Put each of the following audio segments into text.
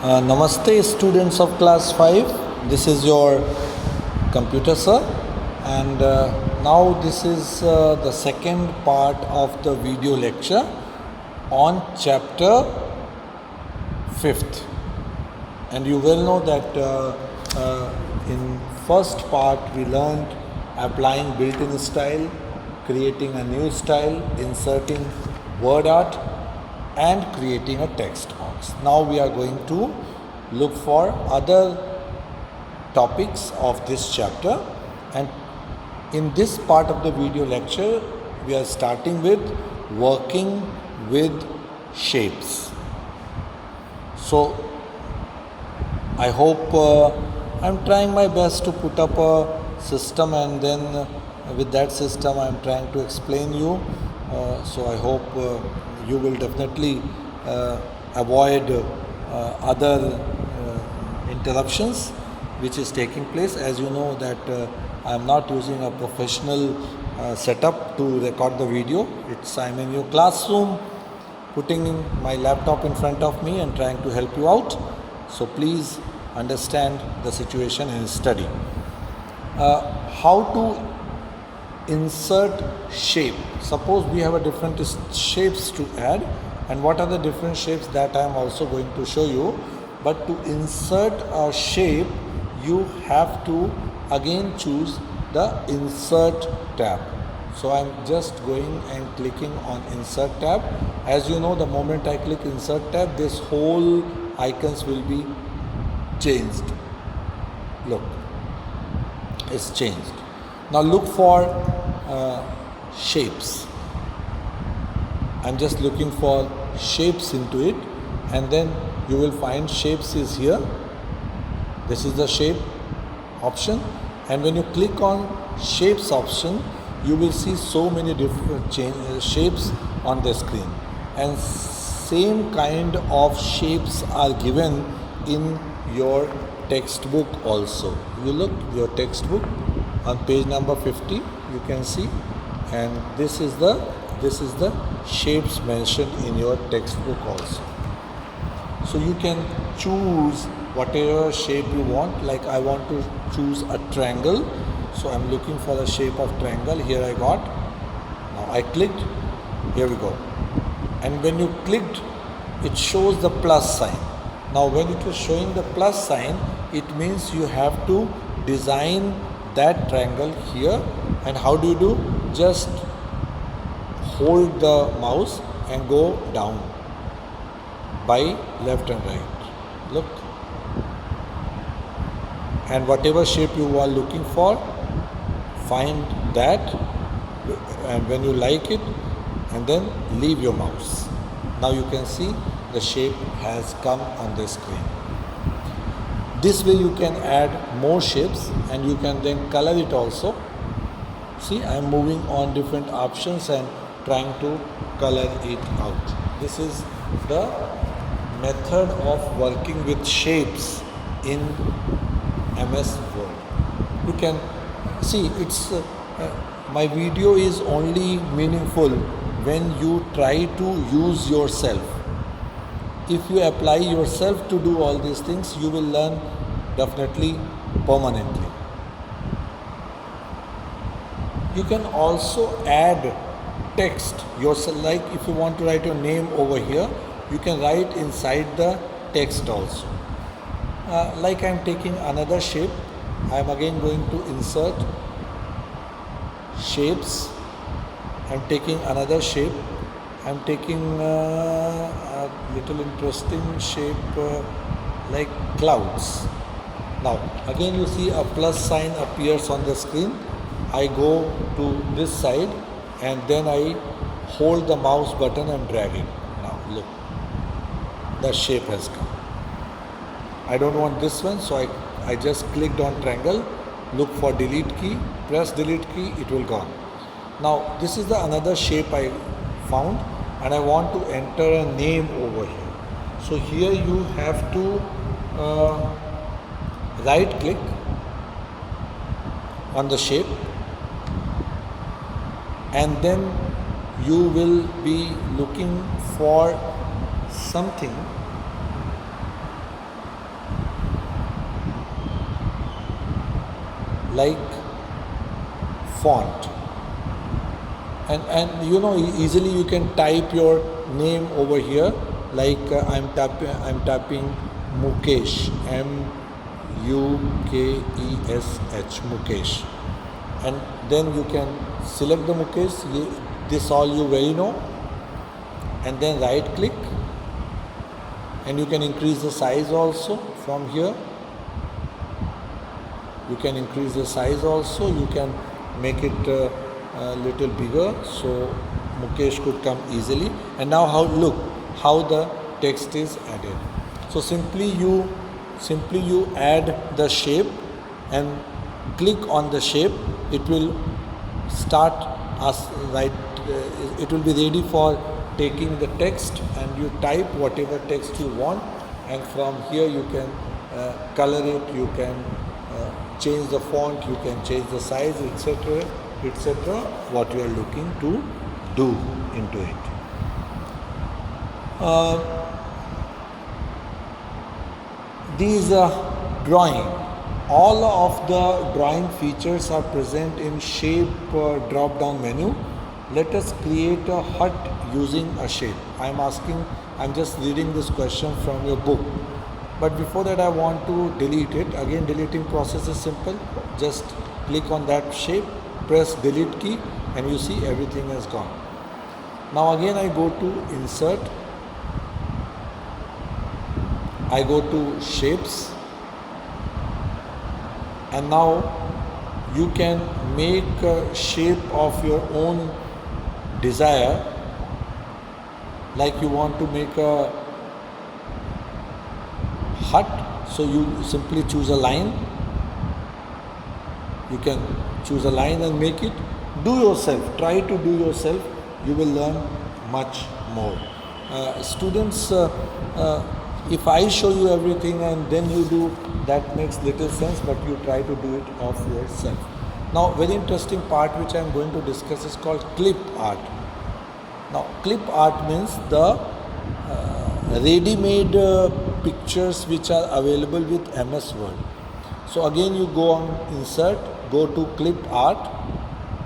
Namaste, students of class 5. This is your computer sir, and now this is the second part of the video lecture on chapter 5th. And you well know that in first part we learned applying built-in style, creating a new style, inserting word art, and creating a text box. Now we are going to look for other topics of this chapter, and in this part of the video lecture we are starting with working with shapes. So I hope I'm trying my best to put up a system, and then with that system I'm trying to explain you. So I hope you will definitely avoid other interruptions which is taking place. As you know that I am not using a professional setup to record the video. I'm in your classroom, putting my laptop in front of me and trying to help you out. So please understand the situation and study. How to insert shape. Suppose we have a different shapes to add, and what are the different shapes that I am also going to show you. But to insert a shape, you have to again choose the insert tab. So I am just going and clicking on insert tab. As you know, the moment I click insert tab, this whole icons will be changed. Look, it's changed. Now look for shapes. I'm just looking for shapes into it, and then you will find shapes is here. This is the shape option, and when you click on shapes option, you will see so many different shapes on the screen, and same kind of shapes are given in your textbook also. You look your textbook on page number 50, you can see, and this is the shapes mentioned in your textbook also. So you can choose whatever shape you want. Like I want to choose a triangle, so I'm looking for the shape of triangle. Here I got. Now I clicked. Here we go. And when you clicked, it shows the plus sign. Now when it is showing the plus sign, it means you have to design that triangle here. And how do you do? Just hold the mouse and go down by left and right. Look. And whatever shape you are looking for, find that, and when you like it, and then leave your mouse. Now you can see the shape has come on the screen. This way you can add more shapes, and you can then color it also. See, I am moving on different options and trying to color it out. This is the method of working with shapes in MS Word. You can see it's my video is only meaningful when you try to use yourself. If you apply yourself to do all these things, you will learn definitely permanently. You can also add text yourself. Like if you want to write your name over here, you can write inside the text also. Like I am taking another shape, I am again going to insert shapes. I am taking another shape. I am taking a little interesting shape like clouds. Now again you see a plus sign appears on the screen. I go to this side, and then I hold the mouse button and drag it. Now look, the shape has come. I don't want this one, so I just clicked on triangle, look for delete key, press delete key, it will gone. Now this is the another shape I found, and I want to enter a name over here. So here you have to right click on the shape, and then you will be looking for something like font. And you know, easily you can type your name over here, like I'm typing Mukesh, Mukesh, Mukesh, and then you can select the Mukesh. This all you very know, and then right click, and you can increase the size also from here. You can increase the size also. You can make it a little bigger, so Mukesh could come easily. And now look how the text is added. So simply you add the shape and click on the shape. It will start it will be ready for taking the text, and you type whatever text you want, and from here you can color it, you can change the font, you can change the size, etc., etc., what you are looking to do into it. These drawing, all of the drawing features are present in shape drop down menu. Let us create a hut using a shape. I'm just reading this question from your book. But before that, I want to delete it. Again, deleting process is simple. Just click on that shape, press delete key, and you see everything is gone. Now again, I go to insert. I go to shapes, and now you can make a shape of your own desire. Like you want to make a hut, so you simply choose a line. You can choose a line and make it. Do yourself, try to do yourself. You will learn much more. Students, if I show you everything and then you do, that makes little sense, but you try to do it of yourself. Now, very interesting part which I am going to discuss is called clip art. Now, clip art means the ready-made pictures which are available with MS Word. So again, you go on insert, go to clip art.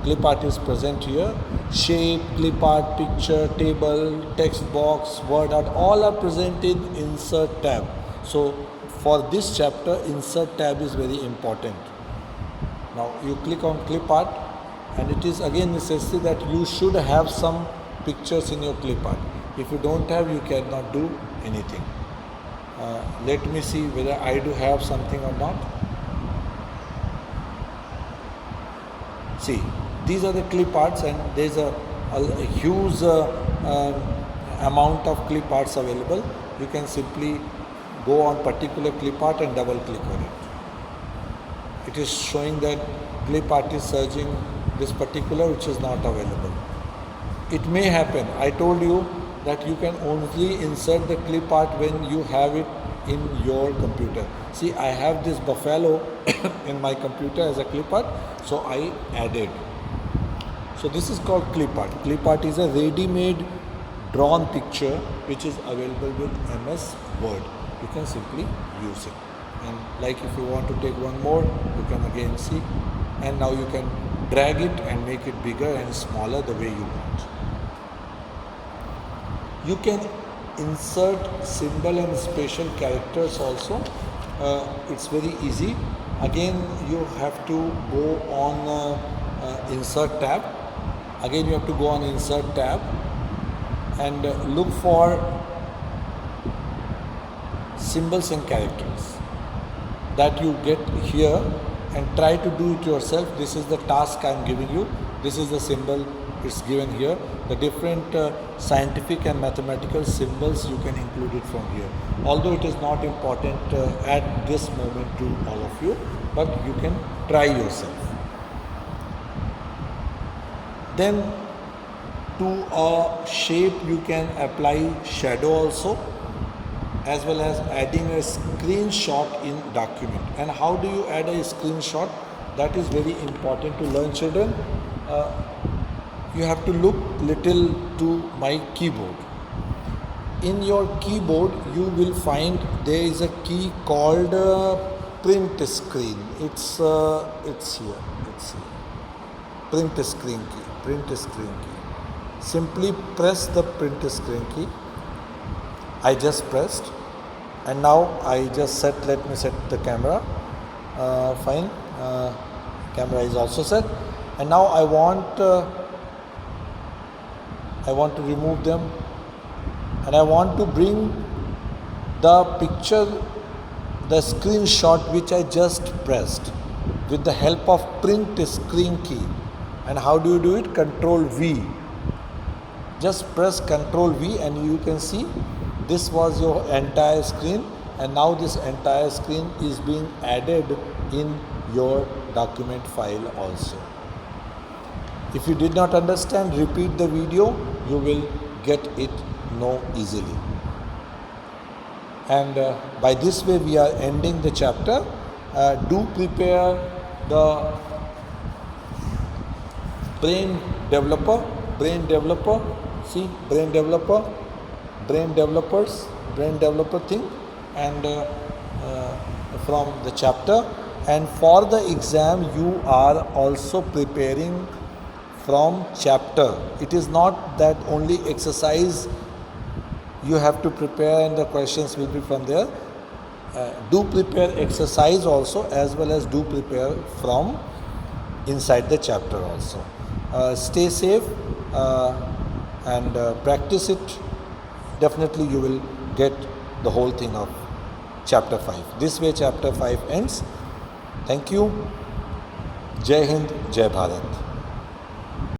Clip art is present here. Shape, clip art, picture, table, text box, word art, all are present in insert tab. So for this chapter, insert tab is very important. Now you click on clip art, and it is again necessary that you should have some pictures in your clip art. If you don't have, you cannot do anything. Let me see whether I do have something or not. See, these are the clip arts, and there's a huge amount of clip arts available. You can simply go on particular clip art and double click on it. It is showing that clip art is searching this particular which is not available. It may happen. I told you that you can only insert the clip art when you have it in your computer. See, I have this buffalo in my computer as a clip art, so I added. So this is called clip art. Clip art is a ready-made drawn picture which is available with MS Word. You can simply use it. And like if you want to take one more, you can again see. And now you can drag it and make it bigger and smaller the way you want. You can insert symbol and special characters also. It's very easy. Again, you have to go on insert tab. Again, you have to go on insert tab and look for symbols and characters that you get here, and try to do it yourself. This is the task I am giving you. This is the symbol it's given here. The different scientific and mathematical symbols, you can include it from here. Although it is not important at this moment to all of you, but you can try yourself. Then to a shape you can apply shadow also, as well as adding a screenshot in document. And how do you add a screenshot? That is very important to learn, children. You have to look little to my keyboard. In your keyboard you will find there is a key called print screen. It's here. It's here. Print screen key. Print screen key. Simply press the print screen key. I just pressed, and now I just set. Let me set the camera. Fine. Camera is also set, and now I want to remove them, and I want to bring the picture, the screenshot which I just pressed with the help of print screen key. And how do you do it? Control V. Just press Control V and you can see this was your entire screen, and now this entire screen is being added in your document file also. If you did not understand, repeat the video, you will get it know easily. And by this way we are ending the chapter. Do prepare the brain developer, see, brain developer thing, and from the chapter. And for the exam you are also preparing from chapter. It is not that only exercise you have to prepare and the questions will be from there. Do prepare exercise also, as well as do prepare from inside the chapter also. Stay safe and practice it. Definitely you will get the whole thing of chapter 5. This way chapter 5 ends. Thank you. Jai Hind, Jai Bharat.